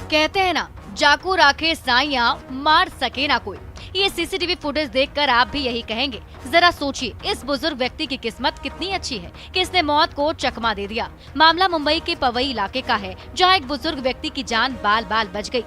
कहते हैं ना, जाको राखे साइया मार सके ना कोई। ये सीसीटीवी फुटेज देखकर आप भी यही कहेंगे। जरा सोचिए, इस बुजुर्ग व्यक्ति की किस्मत कितनी अच्छी है कि इसने मौत को चकमा दे दिया। मामला मुंबई के पवई इलाके का है, जहां एक बुजुर्ग व्यक्ति की जान बाल बाल बच गई।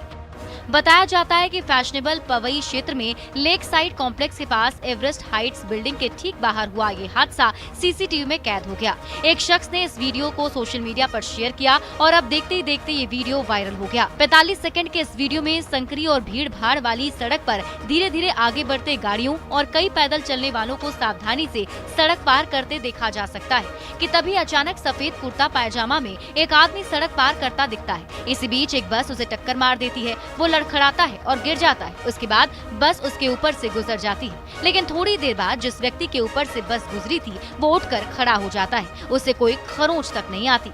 बताया जाता है कि फैशनेबल पवई क्षेत्र में लेक साइड कॉम्प्लेक्स के पास एवरेस्ट हाइट्स बिल्डिंग के ठीक बाहर हुआ ये हादसा सीसीटीवी में कैद हो गया। एक शख्स ने इस वीडियो को सोशल मीडिया पर शेयर किया और अब देखते ही देखते ये वीडियो वायरल हो गया। 45 सेकंड के इस वीडियो में संकरी और भीड़ भाड़ वाली सड़क पर धीरे धीरे आगे बढ़ते गाड़ियों और कई पैदल चलने वालों को सावधानी से सड़क पार करते देखा जा सकता है कि तभी अचानक सफेद कुर्ता पायजामा में एक आदमी सड़क पार करता दिखता है। इसी बीच एक बस उसे टक्कर मार देती है। वो लड़खड़ाता है और गिर जाता है। उसके बाद बस उसके ऊपर से गुजर जाती है, लेकिन थोड़ी देर बाद जिस व्यक्ति के ऊपर से बस गुजरी थी वो उठकर खड़ा हो जाता है। उसे कोई खरोंच तक नहीं आती।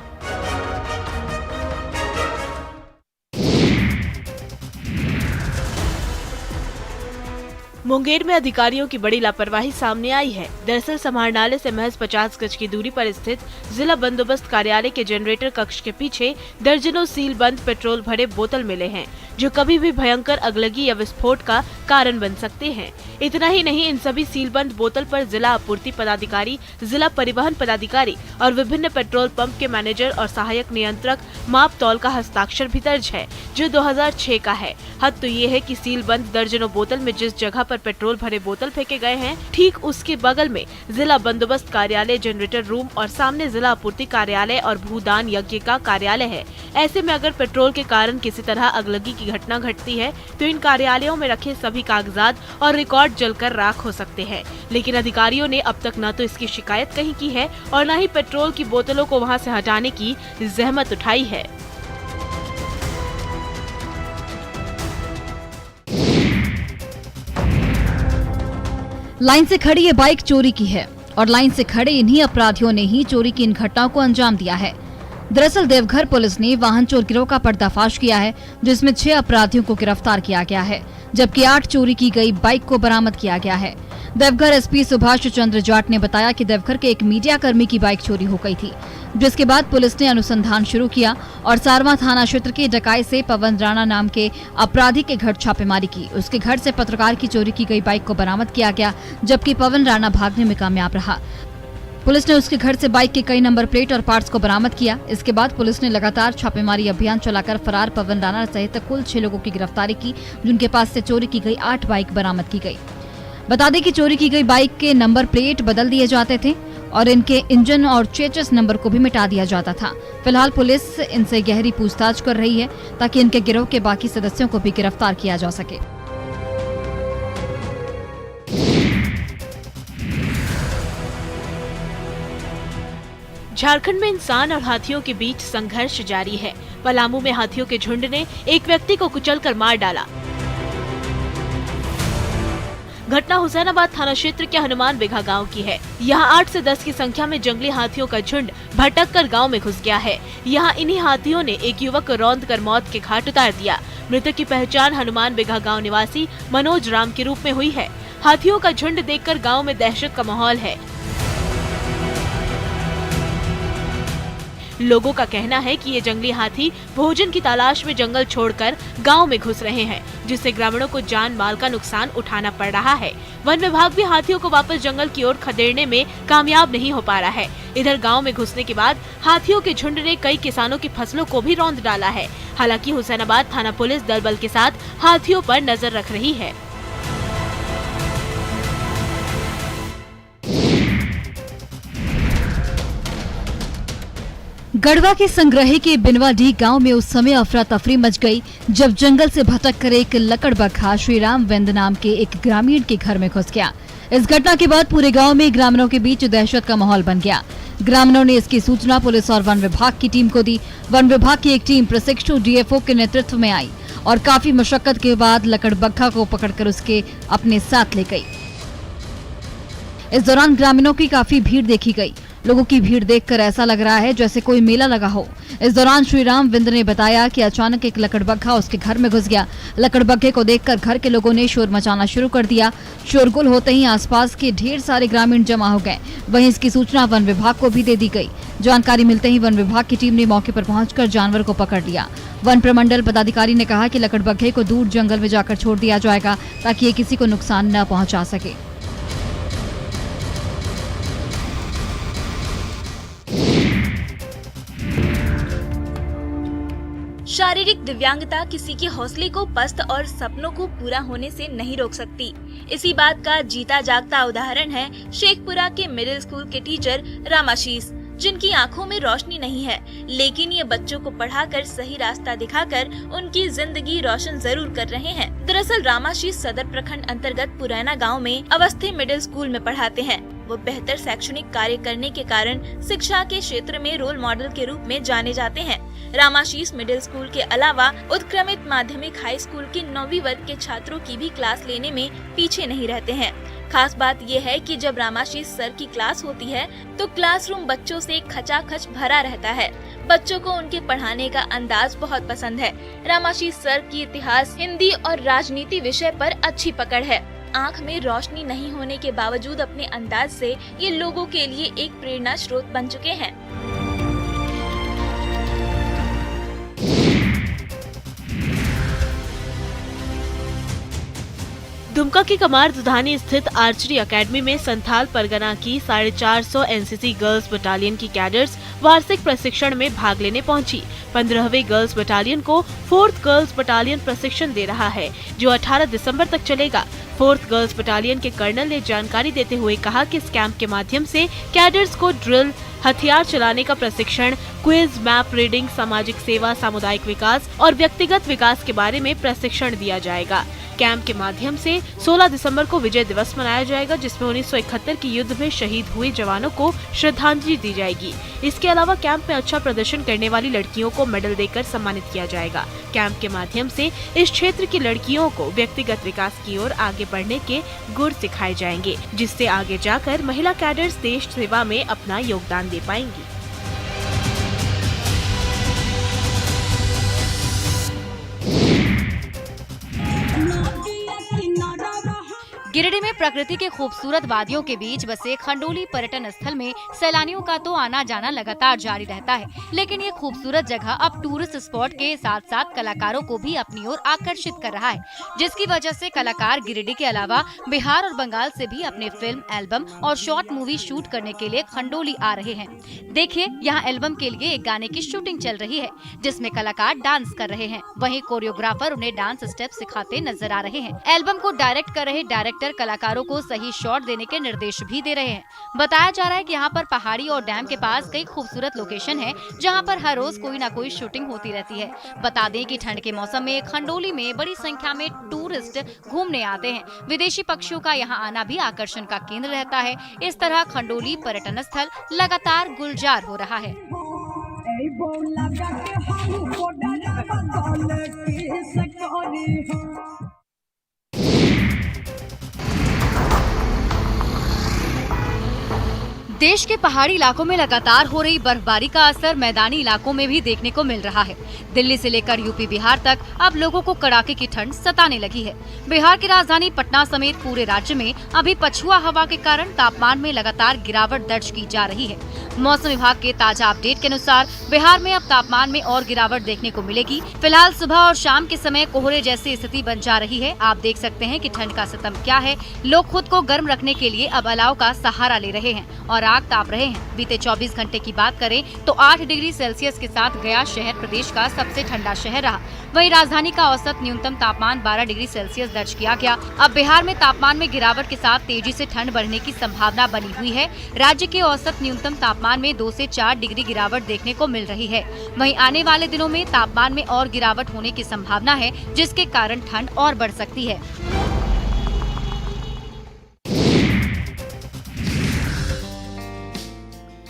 मुंगेर में अधिकारियों की बड़ी लापरवाही सामने आई है। दरअसल समाहरणालय से महज 50 गज की दूरी पर स्थित जिला बंदोबस्त कार्यालय के जनरेटर कक्ष के पीछे दर्जनों सील बंद पेट्रोल भरे बोतल मिले हैं, जो कभी भी भयंकर अगलगी या विस्फोट का कारण बन सकते हैं। इतना ही नहीं, इन सभी सीलबंद बोतल पर जिला आपूर्ति पदाधिकारी, जिला परिवहन पदाधिकारी और विभिन्न पेट्रोल पंप के मैनेजर और सहायक नियंत्रक माप तौल का हस्ताक्षर भी दर्ज है, जो 2006 का है। हद तो ये है कि सीलबंद दर्जनों बोतल में जिस जगह पर पेट्रोल भरे बोतल फेंके गए हैं, ठीक उसके बगल में जिला बंदोबस्त कार्यालय, जनरेटर रूम और सामने जिला आपूर्ति कार्यालय और भूदान यज्ञ का कार्यालय है। ऐसे में अगर पेट्रोल के कारण किसी तरह अगलगी की घटना घटती है तो इन कार्यालयों में रखे सभी कागजात और रिकॉर्ड जलकर राख हो सकते हैं। लेकिन अधिकारियों ने अब तक न तो इसकी शिकायत कहीं की है और न ही पेट्रोल की बोतलों को वहां से हटाने की जहमत उठाई है। लाइन से खड़ी ये बाइक चोरी की है और लाइन से खड़े इन्हीं अपराधियों ने ही चोरी की इन घटनाओं को अंजाम दिया है। दरअसल देवघर पुलिस ने वाहन चोर गिरोह का पर्दाफाश किया है, जिसमें 6 अपराधियों को गिरफ्तार किया गया है, जबकि 8 चोरी की गई बाइक को बरामद किया गया है। देवघर एसपी सुभाष चंद्र जाट ने बताया कि देवघर के एक मीडिया कर्मी की बाइक चोरी हो गई थी, जिसके बाद पुलिस ने अनुसंधान शुरू किया और सारवा थाना क्षेत्र के डकाई से पवन राणा नाम के अपराधी के घर छापेमारी की। उसके घर से पत्रकार की चोरी की गई बाइक को बरामद किया गया, जबकि पवन राणा भागने में कामयाब रहा। पुलिस ने उसके घर से बाइक के कई नंबर प्लेट और पार्ट्स को बरामद किया। इसके बाद पुलिस ने लगातार छापेमारी अभियान चलाकर फरार पवन राणा सहित कुल 6 लोगों की गिरफ्तारी की, जिनके पास से चोरी की गई 8 बाइक बरामद की गई। बता दें कि चोरी की गई बाइक के नंबर प्लेट बदल दिए जाते थे और इनके इंजन और चेचस नंबर को भी मिटा दिया जाता था। फिलहाल पुलिस इनसे गहरी पूछताछ कर रही है ताकि इनके गिरोह के बाकी सदस्यों को भी गिरफ्तार किया जा सके। झारखंड में इंसान और हाथियों के बीच संघर्ष जारी है। पलामू में हाथियों के झुंड ने एक व्यक्ति को कुचलकर मार डाला। घटना हुसैनाबाद थाना क्षेत्र के हनुमान बिघा गांव की है। यहाँ 8 से 10 की संख्या में जंगली हाथियों का झुंड भटक कर गाँव में घुस गया है। यहाँ इन्हीं हाथियों ने एक युवक को रौंद कर मौत के घाट उतार दिया। मृतक की पहचान हनुमान बिघा गाँव निवासी मनोज राम के रूप में हुई है। हाथियों का झुंड देखकर गाँव में दहशत का माहौल है। लोगों का कहना है कि ये जंगली हाथी भोजन की तलाश में जंगल छोड़कर गांव में घुस रहे हैं, जिससे ग्रामीणों को जान माल का नुकसान उठाना पड़ रहा है। वन विभाग भी हाथियों को वापस जंगल की ओर खदेड़ने में कामयाब नहीं हो पा रहा है। इधर गांव में घुसने के बाद हाथियों के झुंड ने कई किसानों की फसलों को भी रौंद डाला है। हालांकि हुसैनाबाद थाना पुलिस दल बल के साथ हाथियों पर नजर रख रही है। गढ़वा के संग्रही के बिनवाडीह गांव में उस समय अफरा तफरी मच गई जब जंगल से भटक कर एक लकड़बग्घा श्रीराम वेंद नाम के एक ग्रामीण के घर में घुस गया। इस घटना के बाद पूरे गांव में ग्रामीणों के बीच दहशत का माहौल बन गया। ग्रामीणों ने इसकी सूचना पुलिस और वन विभाग की टीम को दी। वन विभाग की एक टीम प्रशिक्षु डीएफओ के नेतृत्व में आई और काफी मशक्कत के बाद लकड़बग्घा को पकड़कर उसके अपने साथ ले गई। इस दौरान ग्रामीणों की काफी भीड़ देखी गई लोगों की भीड़ देखकर ऐसा लग रहा है जैसे कोई मेला लगा हो। इस दौरान श्री रामविंद्र ने बताया कि अचानक एक लकड़बग्घा उसके घर में घुस गया। लकड़बग्घे को देखकर घर के लोगों ने शोर मचाना शुरू कर दिया। शोरगुल होते ही आसपास के ढेर सारे ग्रामीण जमा हो गए। वहीं इसकी सूचना वन विभाग को भी दे दी गई। जानकारी मिलते ही वन विभाग की टीम ने मौके पर पहुंचकर जानवर को पकड़ लिया। वन प्रमंडल पदाधिकारी ने कहा कि लकड़बग्घे को दूर जंगल में जाकर छोड़ दिया जाएगा ताकि ये किसी को नुकसान न पहुंचा सके। शारीरिक दिव्यांगता किसी के हौसले को पस्त और सपनों को पूरा होने से नहीं रोक सकती। इसी बात का जीता जागता उदाहरण है शेखपुरा के मिडिल स्कूल के टीचर रामाशीष, जिनकी आंखों में रोशनी नहीं है, लेकिन ये बच्चों को पढ़ाकर सही रास्ता दिखाकर उनकी जिंदगी रोशन जरूर कर रहे हैं। दरअसल रामाशीष सदर प्रखंड अंतर्गत पुरैना गांव में अवस्थी मिडिल स्कूल में पढ़ाते हैं। वो बेहतर शैक्षणिक कार्य करने के कारण शिक्षा के क्षेत्र में रोल मॉडल के रूप में जाने जाते हैं। रामाशीष मिडिल स्कूल के अलावा उत्क्रमित माध्यमिक हाई स्कूल के 9वीं वर्ग के छात्रों की भी क्लास लेने में पीछे नहीं रहते हैं। खास बात यह है कि जब रामाशीष सर की क्लास होती है तो क्लासरूम बच्चों से खचाखच भरा रहता है। बच्चों को उनके पढ़ाने का अंदाज बहुत पसंद है। रामाशीष सर की इतिहास, हिंदी और राजनीति विषय पर अच्छी पकड़ है। आंख में रोशनी नहीं होने के बावजूद अपने अंदाज से ये लोगों के लिए एक प्रेरणा स्रोत बन चुके हैं। दुमका की कमार दुधानी स्थित आर्चरी एकेडमी में संथाल परगना की 450 एनसीसी गर्ल्स बटालियन की कैडर्स वार्षिक प्रशिक्षण में भाग लेने पहुंची। 15वीं गर्ल्स बटालियन को 4th गर्ल्स बटालियन प्रशिक्षण दे रहा है, जो 18 दिसंबर तक चलेगा। 4th गर्ल्स बटालियन के कर्नल ने जानकारी देते हुए कहा कि इस कैंप के माध्यम से कैडर्स को ड्रिल, हथियार चलाने का प्रशिक्षण, क्विज, मैप रीडिंग, सामाजिक सेवा, सामुदायिक विकास और व्यक्तिगत विकास के बारे में प्रशिक्षण दिया जाएगा। कैंप के माध्यम से 16 दिसंबर को विजय दिवस मनाया जाएगा, जिसमें 1971 के युद्ध में शहीद हुए जवानों को श्रद्धांजलि दी जाएगी। इसके अलावा कैंप में अच्छा प्रदर्शन करने वाली लड़कियों को मेडल देकर सम्मानित किया जाएगा। कैंप के माध्यम से इस क्षेत्र की लड़कियों को व्यक्तिगत विकास की ओर आगे बढ़ने के गुर सिखाए जाएंगे, जिससे आगे जाकर महिला कैडर्स देश सेवा में अपना योगदान दे पाएंगी। गिरिडीह में प्रकृति के खूबसूरत वादियों के बीच बसे खंडोली पर्यटन स्थल में सैलानियों का तो आना जाना लगातार जारी रहता है, लेकिन ये खूबसूरत जगह अब टूरिस्ट स्पॉट के साथ साथ कलाकारों को भी अपनी ओर आकर्षित कर रहा है, जिसकी वजह से कलाकार गिरिडीह के अलावा बिहार और बंगाल से भी अपने फिल्म, एल्बम और शॉर्ट मूवी शूट करने के लिए खंडोली आ रहे हैं। देखिए, यहाँ एल्बम के लिए एक गाने की शूटिंग चल रही है, जिसमें कलाकार डांस कर रहे हैं। वहीं कोरियोग्राफर उन्हें डांस स्टेप सिखाते नजर आ रहे हैं। एल्बम को डायरेक्ट कर रहे डायरेक्टर कलाकारों को सही शॉट देने के निर्देश भी दे रहे हैं। बताया जा रहा है कि यहाँ पर पहाड़ी और डैम के पास कई खूबसूरत लोकेशन है, जहाँ पर हर रोज कोई न कोई शूटिंग होती रहती है। बता दें कि ठंड के मौसम में खंडोली में बड़ी संख्या में टूरिस्ट घूमने आते हैं। विदेशी पक्षियों का यहाँ आना भी आकर्षण का केंद्र रहता है। इस तरह खंडोली पर्यटन स्थल लगातार गुलजार हो रहा है। देश के पहाड़ी इलाकों में लगातार हो रही बर्फबारी का असर मैदानी इलाकों में भी देखने को मिल रहा है। दिल्ली से लेकर यूपी बिहार तक अब लोगों को कड़ाके की ठंड सताने लगी है। बिहार की राजधानी पटना समेत पूरे राज्य में अभी पछुआ हवा के कारण तापमान में लगातार गिरावट दर्ज की जा रही है। मौसम विभाग के ताजा अपडेट के अनुसार बिहार में अब तापमान में और गिरावट देखने को मिलेगी। फिलहाल सुबह और शाम के समय कोहरे जैसी स्थिति बन जा रही है। आप देख सकते हैं कि ठंड का सितम क्या है। लोग खुद को गर्म रखने के लिए अब अलाव का सहारा ले रहे हैं और आग ताप रहे हैं। बीते 24 घंटे की बात करें तो 8 डिग्री सेल्सियस के साथ गया शहर प्रदेश का सबसे ठंडा शहर रहा। वहीं राजधानी का औसत न्यूनतम तापमान 12 डिग्री सेल्सियस दर्ज किया गया। अब बिहार में तापमान में गिरावट के साथ तेजी से ठंड बढ़ने की संभावना बनी हुई है। राज्य के औसत न्यूनतम तापमान में 2 से 4 डिग्री गिरावट देखने को मिल रही है। वहीं आने वाले दिनों में तापमान में और गिरावट होने की संभावना है, जिसके कारण ठंड और बढ़ सकती है।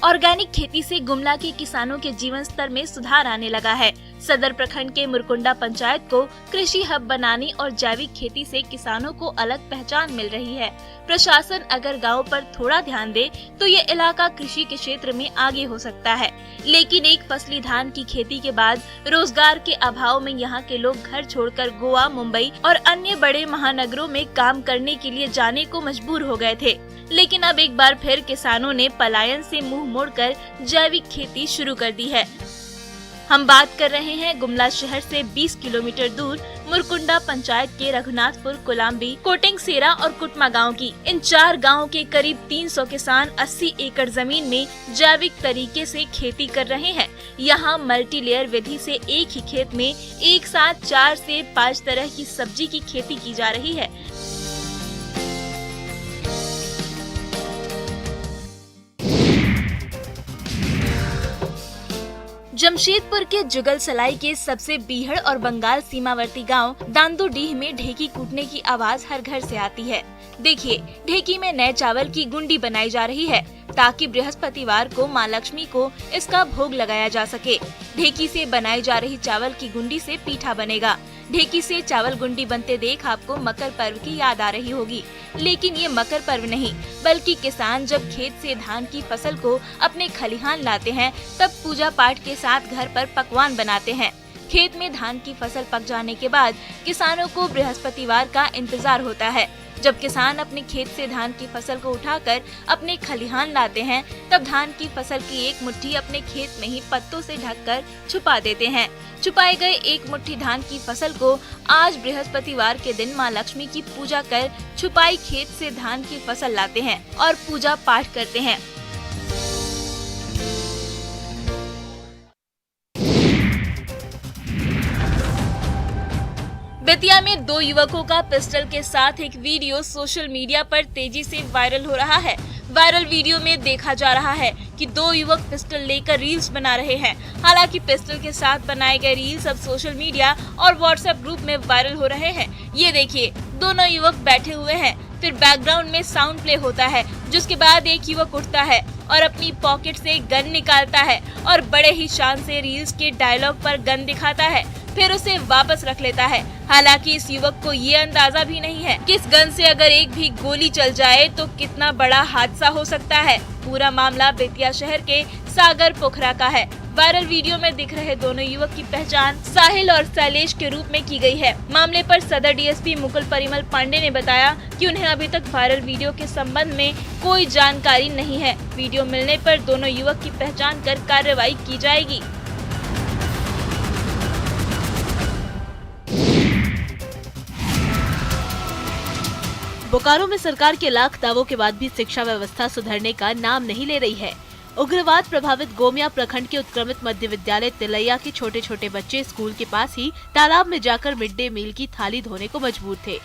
ऑर्गेनिक खेती से गुमला के किसानों के जीवन स्तर में सुधार आने लगा है। सदर प्रखंड के मुरकुंडा पंचायत को कृषि हब बनाने और जैविक खेती से किसानों को अलग पहचान मिल रही है। प्रशासन अगर गांव पर थोड़ा ध्यान दे तो ये इलाका कृषि के क्षेत्र में आगे हो सकता है, लेकिन एक फसली धान की खेती के बाद रोजगार के अभाव में यहाँ के लोग घर छोड़कर गोवा, मुंबई और अन्य बड़े महानगरों में काम करने के लिए जाने को मजबूर हो गए थे। लेकिन अब एक बार फिर किसानों ने पलायन से मुंह मोड़कर जैविक खेती शुरू कर दी है। हम बात कर रहे हैं गुमला शहर से 20 किलोमीटर दूर मुरकुंडा पंचायत के रघुनाथपुर, कोलाम्बी, कोटिंगसेरा और कुटमा गांव की। इन 4 गांवों के करीब 300 किसान 80 एकड़ जमीन में जैविक तरीके से खेती कर रहे हैं। यहाँ मल्टी लेयर विधि से एक ही खेत में एक साथ 4 से 5 तरह की सब्जी की खेती की जा रही है। जमशेदपुर के जुगल सलाई के सबसे बीहड़ और बंगाल सीमावर्ती गांव दांदूडीह में ढेकी कूटने की आवाज हर घर से आती है। देखिए, ढेकी में नए चावल की गुंडी बनाई जा रही है ताकि बृहस्पतिवार को मां लक्ष्मी को इसका भोग लगाया जा सके। ढेकी से बनाई जा रही चावल की गुंडी से पीठा बनेगा। ढेकी से चावल गुंडी बनते देख आपको मकर पर्व की याद आ रही होगी, लेकिन ये मकर पर्व नहीं, बल्कि किसान जब खेत से धान की फसल को अपने खलिहान लाते हैं तब पूजा पाठ के साथ घर पर पकवान बनाते हैं। खेत में धान की फसल पक जाने के बाद किसानों को बृहस्पतिवार का इंतजार होता है। जब किसान अपने खेत से धान की फसल को उठाकर अपने खलिहान लाते हैं तब धान की फसल की एक मुट्ठी अपने खेत में ही पत्तों से ढककर छुपा देते हैं। छुपाए गए एक मुट्ठी धान की फसल को आज बृहस्पतिवार के दिन मां लक्ष्मी की पूजा कर छुपाई खेत से धान की फसल लाते हैं और पूजा पाठ करते हैं। बेतिया में 2 युवकों का पिस्टल के साथ एक वीडियो सोशल मीडिया पर तेजी से वायरल हो रहा है। वायरल वीडियो में देखा जा रहा है कि 2 युवक पिस्टल लेकर रील्स बना रहे हैं। हालांकि पिस्टल के साथ बनाए गए रील्स अब सोशल मीडिया और व्हाट्सएप ग्रुप में वायरल हो रहे हैं। ये देखिए, दोनों युवक बैठे हुए हैं, फिर बैकग्राउंड में साउंड प्ले होता है, जिसके बाद एक युवक उठता है और अपनी पॉकेट से गन निकालता है और बड़े ही शान से रील्स के डायलॉग पर गन दिखाता है, फिर उसे वापस रख लेता है। हालांकि इस युवक को ये अंदाजा भी नहीं है कि इस गन से अगर एक भी गोली चल जाए तो कितना बड़ा हादसा हो सकता है। पूरा मामला बेतिया शहर के सागर पोखरा का है। वायरल वीडियो में दिख रहे दोनों युवक की पहचान साहिल और शैलेश के रूप में की गई है। मामले पर सदर डीएसपी मुकुल परिमल पांडे ने बताया कि उन्हें अभी तक वायरल वीडियो के संबंध में कोई जानकारी नहीं है। वीडियो मिलने पर दोनों युवक की पहचान कर कार्रवाई की जाएगी। बोकारो में सरकार के लाख दावों के बाद भी शिक्षा व्यवस्था सुधरने का नाम नहीं ले रही है। उग्रवाद प्रभावित गोमिया प्रखंड के उत्क्रमित मध्य विद्यालय तिलैया के छोटे छोटे बच्चे स्कूल के पास ही तालाब में जाकर मिड डे मील की थाली धोने को मजबूर थे।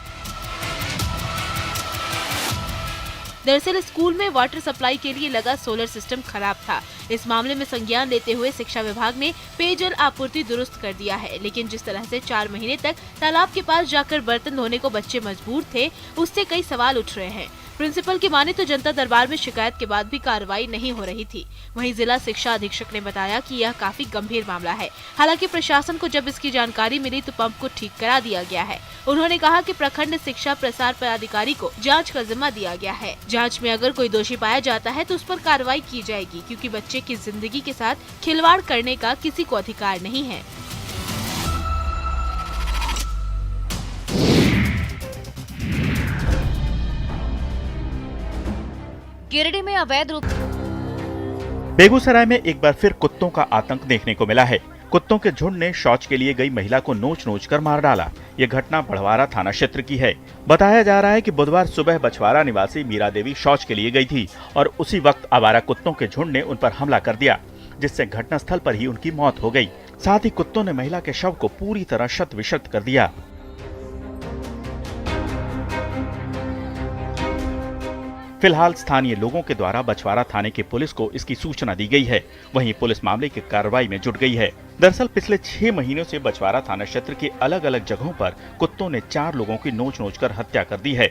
दरअसल स्कूल में वाटर सप्लाई के लिए लगा सोलर सिस्टम खराब था। इस मामले में संज्ञान लेते हुए शिक्षा विभाग ने पेयजल आपूर्ति दुरुस्त कर दिया है, लेकिन जिस तरह से 4 महीने तक तालाब के पास जाकर बर्तन धोने को बच्चे मजबूर थे, उससे कई सवाल उठ रहे हैं। प्रिंसिपल की माने तो जनता दरबार में शिकायत के बाद भी कार्रवाई नहीं हो रही थी। वहीं जिला शिक्षा अधीक्षक ने बताया कि यह काफी गंभीर मामला है। हालांकि प्रशासन को जब इसकी जानकारी मिली तो पंप को ठीक करा दिया गया है। उन्होंने कहा कि प्रखंड शिक्षा प्रसार पदाधिकारी को जांच का जिम्मा दिया गया है। जांच में अगर कोई दोषी पाया जाता है तो उस पर कार्रवाई की जाएगी, क्योंकि बच्चे की जिंदगी के साथ खिलवाड़ करने का किसी को अधिकार नहीं है। गिरिडीह में अवैध रूप बेगूसराय में एक बार फिर कुत्तों का आतंक देखने को मिला है। कुत्तों के झुंड ने शौच के लिए गई महिला को नोच कर मार डाला। ये घटना बढ़वारा थाना क्षेत्र की है। बताया जा रहा है कि बुधवार सुबह बछवारा निवासी मीरा देवी शौच के लिए गई थी और उसी वक्त आवारा कुत्तों के झुंड ने उन पर हमला कर दिया, जिससे घटनास्थल पर ही उनकी मौत हो गई। साथ ही कुत्तों ने महिला के शव को पूरी तरह शत विशत कर दिया। फिलहाल स्थानीय लोगों के द्वारा बछवारा थाने की पुलिस को इसकी सूचना दी गई है। वहीं पुलिस मामले की कार्रवाई में जुट गई है। दरअसल पिछले 6 महीनों से बछवारा थाना क्षेत्र के अलग अलग जगहों पर कुत्तों ने 4 लोगों की नोच कर हत्या कर दी है।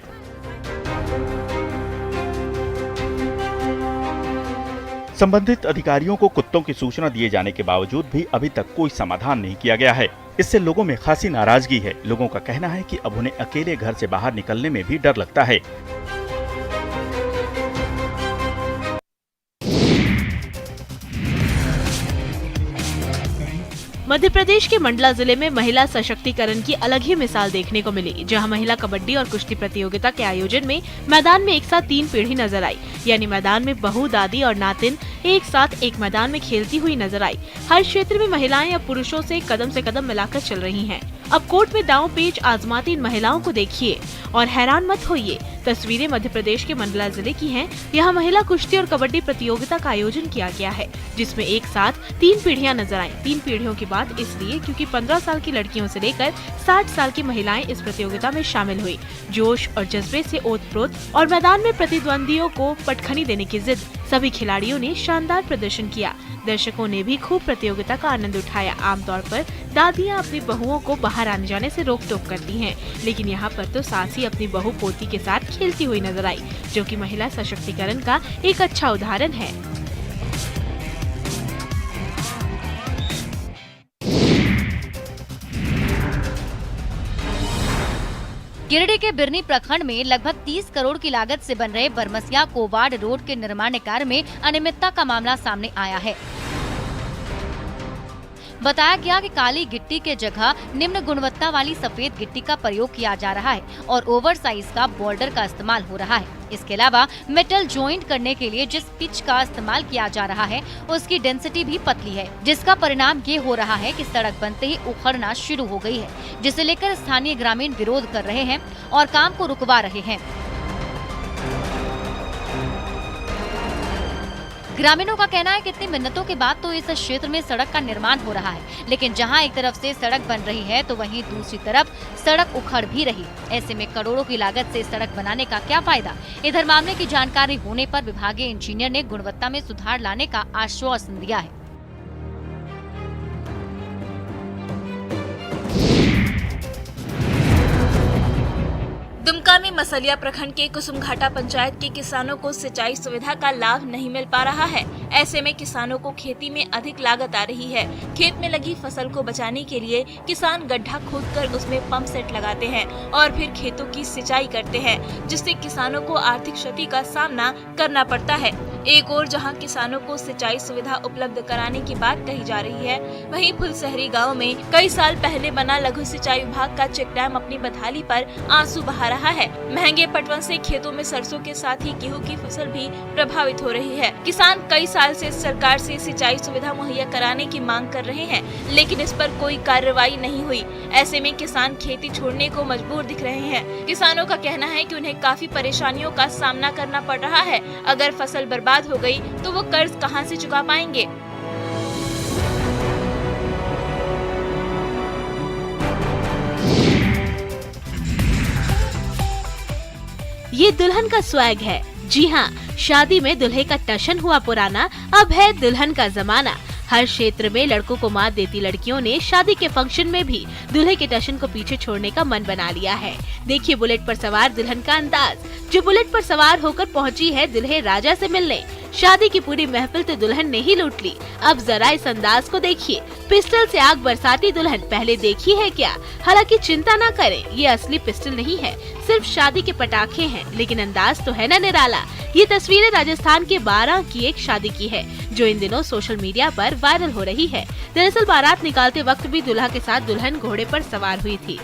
संबंधित अधिकारियों को कुत्तों की सूचना दिए जाने के बावजूद भी अभी तक कोई समाधान नहीं किया गया है। इससे लोगों में खासी नाराजगी है। लोगों का कहना है कि अब उन्हें अकेले घर से बाहर निकलने में भी डर लगता है। मध्य प्रदेश के मंडला जिले में महिला सशक्तिकरण की अलग ही मिसाल देखने को मिली, जहां महिला कबड्डी और कुश्ती प्रतियोगिता के आयोजन में मैदान में एक साथ 3 पीढ़ी नजर आई। यानी मैदान में बहू, दादी और नातिन एक साथ एक मैदान में खेलती हुई नजर आई। हर क्षेत्र में महिलाएं अब पुरुषों से कदम मिलाकर चल रही हैं। अब कोर्ट में दांव पेच आजमाती इन महिलाओं को देखिए और हैरान मत होइए। तस्वीरें मध्य प्रदेश के मंडला जिले की हैं। यहाँ महिला कुश्ती और कबड्डी प्रतियोगिता का आयोजन किया गया है, जिसमें एक साथ 3 पीढ़ियां नजर आईं। 3 पीढ़ियों की बात इसलिए क्योंकि 15 साल की लड़कियों से लेकर 60 साल की महिलाएं इस प्रतियोगिता में शामिल हुई। जोश और जज्बे से ओतप्रोत और मैदान में प्रतिद्वंदियों को पटखनी देने की जिद, सभी खिलाड़ियों ने शानदार प्रदर्शन किया। दर्शकों ने भी खूब प्रतियोगिता का आनंद उठाया। आमतौर पर दादियां अपनी बहुओं को बाहर आने जाने से रोक टोक करती हैं, लेकिन यहाँ पर तो सास ही अपनी बहू पोती के साथ खेलती हुई नजर आई, जो कि महिला सशक्तिकरण का एक अच्छा उदाहरण है। गिरिडीह के बिरनी प्रखंड में लगभग 30 करोड़ की लागत से बन रहे बरमसिया कोवाड़ रोड के निर्माण कार्य में अनियमितता का मामला सामने आया है। बताया गया कि काली गिट्टी के जगह निम्न गुणवत्ता वाली सफेद गिट्टी का प्रयोग किया जा रहा है और ओवर साइज का बॉर्डर का इस्तेमाल हो रहा है। इसके अलावा मेटल जॉइंट करने के लिए जिस पिच का इस्तेमाल किया जा रहा है उसकी डेंसिटी भी पतली है, जिसका परिणाम ये हो रहा है कि सड़क बनते ही उखड़ना शुरू हो गई है, जिसे लेकर स्थानीय ग्रामीण विरोध कर रहे हैं और काम को रुकवा रहे हैं। ग्रामीणों का कहना है कि इतनी मिन्नतों के बाद तो इस क्षेत्र में सड़क का निर्माण हो रहा है, लेकिन जहां एक तरफ से सड़क बन रही है तो वहीं दूसरी तरफ सड़क उखड़ भी रही। ऐसे में करोड़ों की लागत से सड़क बनाने का क्या फायदा। इधर मामले की जानकारी होने पर विभागीय इंजीनियर ने गुणवत्ता में सुधार लाने का आश्वासन दिया है। दुमका में मसलिया प्रखंड के कुसुमघाटा पंचायत के किसानों को सिंचाई सुविधा का लाभ नहीं मिल पा रहा है। ऐसे में किसानों को खेती में अधिक लागत आ रही है। खेत में लगी फसल को बचाने के लिए किसान गड्ढा खोदकर उसमें पंप सेट लगाते हैं और फिर खेतों की सिंचाई करते हैं, जिससे किसानों को आर्थिक क्षति का सामना करना पड़ता है। एक और जहां किसानों को सिंचाई सुविधा उपलब्ध कराने की बात कही जा रही है, वहीं फुलसहरी गांव में कई साल पहले बना लघु सिंचाई विभाग का चेक डैम अपनी बदहाली पर आंसू बहा रहा है। महंगे पटवन से खेतों में सरसों के साथ ही गेहूं की फसल भी प्रभावित हो रही है। किसान कई साल से सरकार से सिंचाई सुविधा मुहैया कराने की मांग कर रहे हैं, लेकिन इस पर कोई कार्रवाई नहीं हुई। ऐसे में किसान खेती छोड़ने को मजबूर दिख रहे हैं। किसानों का कहना है कि उन्हें काफी परेशानियों का सामना करना पड़ रहा है। अगर फसल बर्बाद हो गई तो वो कर्ज कहां से चुका पाएंगे। ये दुल्हन का स्वैग है। जी हाँ, शादी में दुल्हे का टशन हुआ पुराना, अब है दुल्हन का जमाना। हर क्षेत्र में लड़कों को मात देती लड़कियों ने शादी के फंक्शन में भी दूल्हे के टशन को पीछे छोड़ने का मन बना लिया है। देखिए बुलेट पर सवार दुल्हन का अंदाज, जो बुलेट पर सवार होकर पहुंची है दुल्हे राजा से मिलने। शादी की पूरी महफिल तो दुल्हन ने ही लूट ली। अब जरा इस अंदाज को देखिए। पिस्टल से आग बरसाती दुल्हन पहले देखी है क्या? हालांकि चिंता ना करें, ये असली पिस्टल नहीं है, सिर्फ शादी के पटाखे हैं, लेकिन अंदाज तो है ना निराला। ये तस्वीरें राजस्थान के बारां की एक शादी की है, जो इन दिनों सोशल मीडिया पर वायरल हो रही है। दरअसल बारात निकालते वक्त भी दूल्हा के साथ दुल्हन घोड़े पर सवार हुई थी।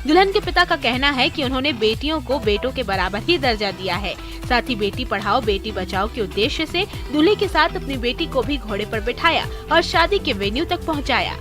दुल्हन के पिता का कहना है कि उन्होंने बेटियों को बेटों के बराबर ही दर्जा दिया है। साथ ही बेटी पढ़ाओ बेटी बचाओ के उद्देश्य से दूल्हे के साथ अपनी बेटी को भी घोड़े पर बिठाया और शादी के वेन्यू तक पहुंचाया।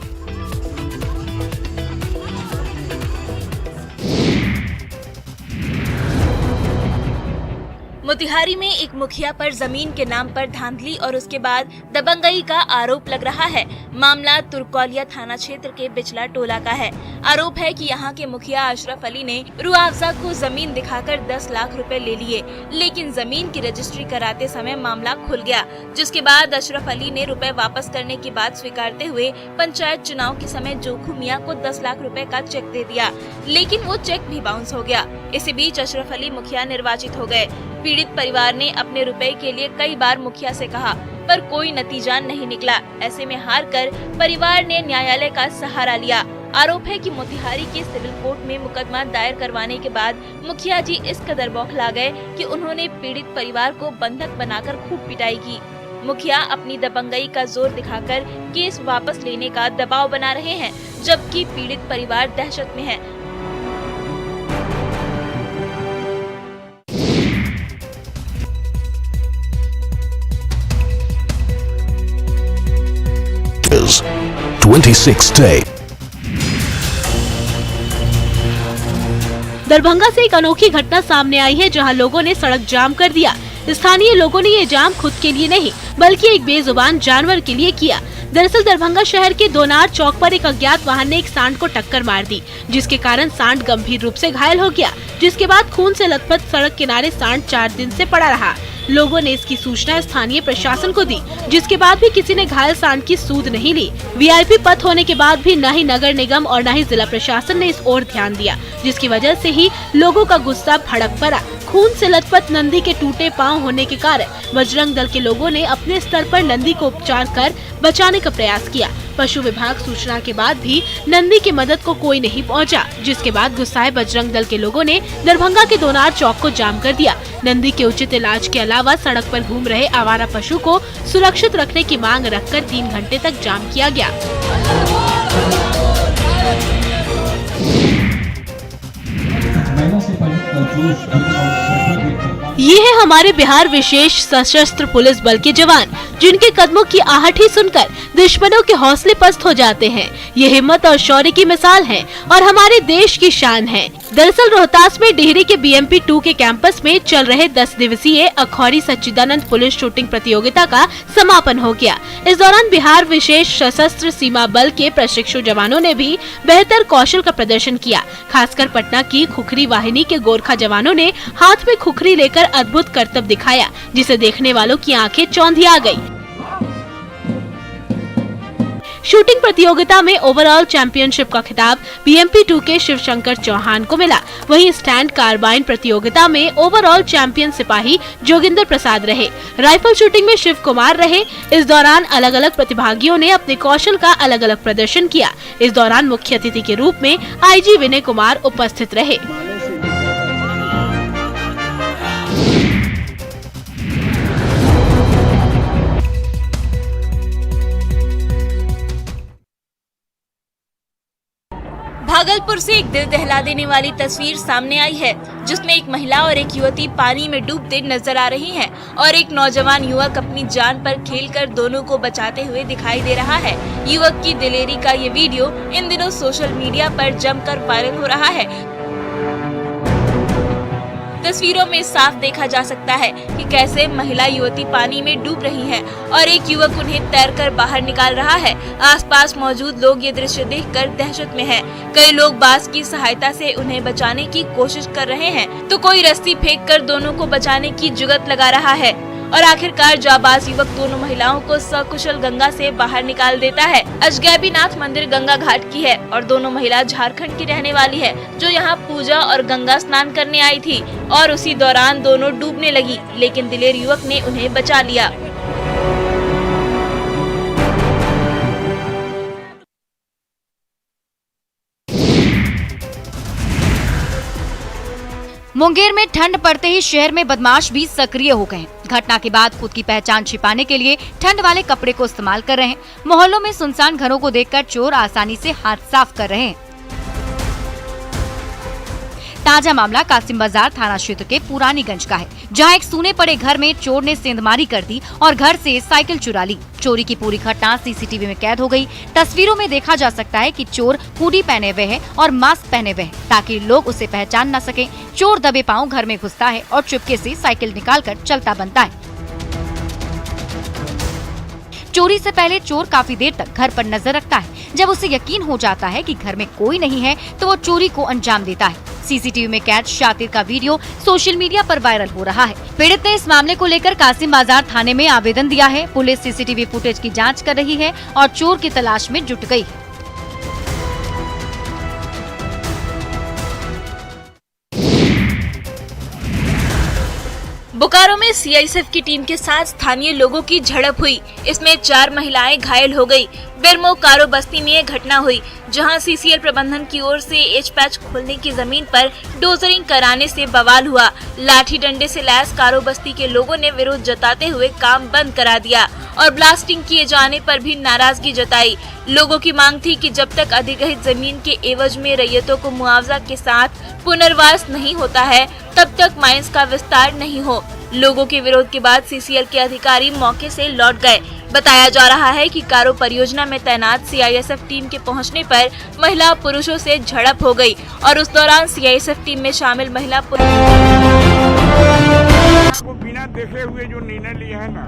मोतिहारी में एक मुखिया पर जमीन के नाम पर धांधली और उसके बाद दबंगई का आरोप लग रहा है। मामला तुर्कौलिया थाना क्षेत्र के बिचला टोला का है। आरोप है कि यहाँ के मुखिया अशरफ अली ने रुआवजा को जमीन दिखाकर 10 लाख रुपए ले लिए, लेकिन जमीन की रजिस्ट्री कराते समय मामला खुल गया, जिसके बाद अशरफ अली ने रुपए वापस करने की बात स्वीकारते हुए पंचायत चुनाव के समय जोखू मियां को 10 लाख रुपए का चेक दे दिया, लेकिन वो चेक भी बाउंस हो गया। इसी बीच अशरफ अली मुखिया निर्वाचित हो गए। पीड़ित परिवार ने अपने रुपए के लिए कई बार मुखिया से कहा, पर कोई नतीजा नहीं निकला। ऐसे में हार कर परिवार ने न्यायालय का सहारा लिया। आरोप है कि मोतिहारी के सिविल कोर्ट में मुकदमा दायर करवाने के बाद मुखिया जी इस कदर बौखला गए कि उन्होंने पीड़ित परिवार को बंधक बनाकर खूब पिटाई की। मुखिया अपनी दबंगई का जोर दिखाकर केस वापस लेने का दबाव बना रहे हैं, जबकि पीड़ित परिवार दहशत में है। is 26 day. दरभंगा से एक अनोखी घटना सामने आई है, जहां लोगों ने सड़क जाम कर दिया। स्थानीय लोगों ने ये जाम खुद के लिए नहीं बल्कि एक बेजुबान जानवर के लिए किया। दरअसल दरभंगा शहर के दोनार चौक पर एक अज्ञात वाहन ने एक सांड को टक्कर मार दी, जिसके कारण सांड गंभीर रूप से घायल हो गया। जिसके बाद खून से लथपथ सड़क किनारे सांड 4 दिन से पड़ा रहा। लोगों ने इसकी सूचना स्थानीय प्रशासन को दी, जिसके बाद भी किसी ने घायल सांड की सूद नहीं ली। वीआईपी पथ होने के बाद भी न ही नगर निगम और न ही जिला प्रशासन ने इस ओर ध्यान दिया, जिसकी वजह से ही लोगों का गुस्सा भड़क पड़ा। खून से लथपथ नंदी के टूटे पांव होने के कारण बजरंग दल के लोगों ने अपने स्तर पर नंदी को उपचार कर बचाने का प्रयास किया। पशु विभाग सूचना के बाद भी नंदी की मदद को कोई नहीं पहुंचा, जिसके बाद गुस्साए बजरंग दल के लोगों ने दरभंगा के दोनार चौक को जाम कर दिया। नंदी के उचित इलाज के अलावा सड़क पर घूम रहे आवारा पशु को सुरक्षित रखने की मांग रखकर 3 घंटे तक जाम किया गया। ये है हमारे बिहार विशेष सशस्त्र पुलिस बल के जवान, जिनके कदमों की आहट ही सुनकर दुश्मनों के हौसले पस्त हो जाते हैं। ये हिम्मत और शौर्य की मिसाल हैं और हमारे देश की शान है। दरअसल रोहतास में डिहरी के BMP 2 के कैंपस में चल रहे 10 दिवसीय अखौरी सच्चिदानंद पुलिस शूटिंग प्रतियोगिता का समापन हो गया। इस दौरान बिहार विशेष सशस्त्र सीमा बल के प्रशिक्षु जवानों ने भी बेहतर कौशल का प्रदर्शन किया। खासकर पटना की खुखरी वाहिनी के गोरखा जवानों ने हाथ में खुखरी लेकर अद्भुत करतब दिखाया, जिसे देखने वालों की आंखें चौंधिया गई। शूटिंग प्रतियोगिता में ओवरऑल चैंपियनशिप का खिताब BMP 2 के शिवशंकर चौहान को मिला। वहीं स्टैंड कार्बाइन प्रतियोगिता में ओवरऑल चैंपियन सिपाही जोगिंदर प्रसाद रहे। राइफल शूटिंग में शिव कुमार रहे। इस दौरान अलग अलग प्रतिभागियों ने अपने कौशल का अलग अलग प्रदर्शन किया। इस दौरान मुख्य अतिथि के रूप में IG विनय कुमार उपस्थित रहे। भागलपुर से एक दिल दहला देने वाली तस्वीर सामने आई है, जिसमें एक महिला और एक युवती पानी में डूबते नजर आ रही हैं और एक नौजवान युवक अपनी जान पर खेलकर दोनों को बचाते हुए दिखाई दे रहा है। युवक की दिलेरी का ये वीडियो इन दिनों सोशल मीडिया पर जमकर वायरल हो रहा है। तस्वीरों में साफ देखा जा सकता है कि कैसे महिला युवती पानी में डूब रही है और एक युवक उन्हें तैरकर बाहर निकाल रहा है। आसपास मौजूद लोग ये दृश्य देखकर दहशत में हैं। कई लोग बांस की सहायता से उन्हें बचाने की कोशिश कर रहे हैं, तो कोई रस्सी फेंककर दोनों को बचाने की जुगत लगा रहा है और आखिरकार जाबाज युवक दोनों महिलाओं को सकुशल गंगा से बाहर निकाल देता है। अजगैबीनाथ मंदिर गंगा घाट की है और दोनों महिला झारखंड की रहने वाली है, जो यहाँ पूजा और गंगा स्नान करने आई थी और उसी दौरान दोनों डूबने लगी, लेकिन दिलेर युवक ने उन्हें बचा लिया। मुंगेर में ठंड पड़ते ही शहर में बदमाश भी सक्रिय हो गए हैं। घटना के बाद खुद की पहचान छिपाने के लिए ठंड वाले कपड़े को इस्तेमाल कर रहे हैं। मोहल्लों में सुनसान घरों को देखकर चोर आसानी से हाथ साफ कर रहे हैं। ताजा मामला कासिम बाजार थाना क्षेत्र के पुरानीगंज का है, जहां एक सूने पड़े घर में चोर ने सेंधमारी कर दी और घर से साइकिल चुरा ली। चोरी की पूरी घटना CCTV में कैद हो गई। तस्वीरों में देखा जा सकता है कि चोर हुडी पहने हुए है और मास्क पहने हुए है, ताकि लोग उसे पहचान न सके। चोर दबे पांव घर में घुसता है और चुपके से साइकिल निकालकर चलता बनता है। चोरी से पहले चोर काफी देर तक घर पर नजर रखता है। जब उसे यकीन हो जाता है कि घर में कोई नहीं है, तो वो चोरी को अंजाम देता है। CCTV में कैद शातिर का वीडियो सोशल मीडिया पर वायरल हो रहा है। पीड़ित ने इस मामले को लेकर कासिम बाजार थाने में आवेदन दिया है। पुलिस CCTV फुटेज की जांच कर रही है और चोर की तलाश में जुट गई है। बोकारो में सीआईएसएफ की टीम के साथ स्थानीय लोगों की झड़प हुई। इसमें 4 महिलाएं घायल हो गई। बेरमो कारो बस्ती में यह घटना हुई, जहां सीसीएल प्रबंधन की ओर से एच पैच खोलने की जमीन पर डोजरिंग कराने से बवाल हुआ। लाठी डंडे से लैस कारो बस्ती के लोगों ने विरोध जताते हुए काम बंद करा दिया और ब्लास्टिंग किए जाने पर भी नाराजगी जताई। लोगों की मांग थी कि जब तक अधिग्रहित जमीन के एवज में रैयतों को मुआवजा के साथ पुनर्वास नहीं होता है, तब तक माइंस का विस्तार नहीं हो। लोगों के विरोध के बाद सीसीएल के अधिकारी मौके से लौट गए। बताया जा रहा है कि कारो परियोजना में तैनात सीआईएसएफ टीम के पहुंचने पर महिला पुरुषों से झड़प हो गई और उस दौरान सीआईएसएफ टीम में शामिल महिला को बिना देखे हुए जो निर्णय लिया है ना,